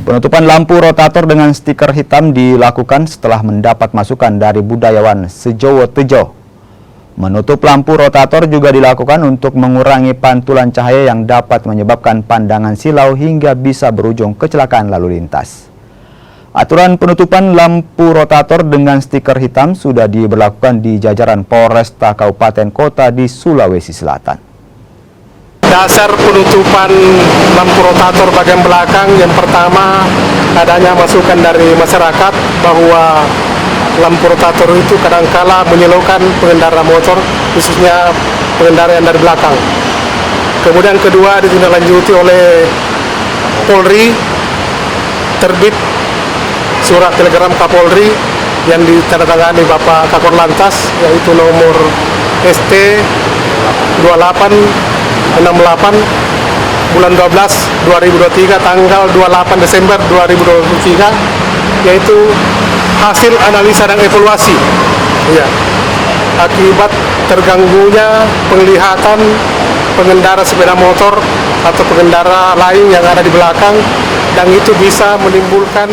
Penutupan lampu rotator dengan stiker hitam dilakukan setelah mendapat masukan dari budayawan Sejowo Tejo. Menutup lampu rotator juga dilakukan untuk mengurangi pantulan cahaya yang dapat menyebabkan pandangan silau hingga bisa berujung kecelakaan lalu lintas. Aturan penutupan lampu rotator dengan stiker hitam sudah diberlakukan di jajaran Polresta Kabupaten Kota di Sulawesi Selatan. Dasar penutupan lampu rotator bagian belakang yang pertama adanya masukan dari masyarakat bahwa lampu rotator itu kadangkala menyilaukan pengendara motor, khususnya pengendara yang dari belakang. Kemudian kedua ditindaklanjuti oleh Polri, terbit surat telegram Kapolri yang ditandatangani Bapak Kakor Lantas, yaitu nomor ST 2868 bulan 12 2023 tanggal 28 Desember 2023, yaitu hasil analisa dan evaluasi ya, akibat terganggunya penglihatan pengendara sepeda motor atau pengendara lain yang ada di belakang, dan itu bisa menimbulkan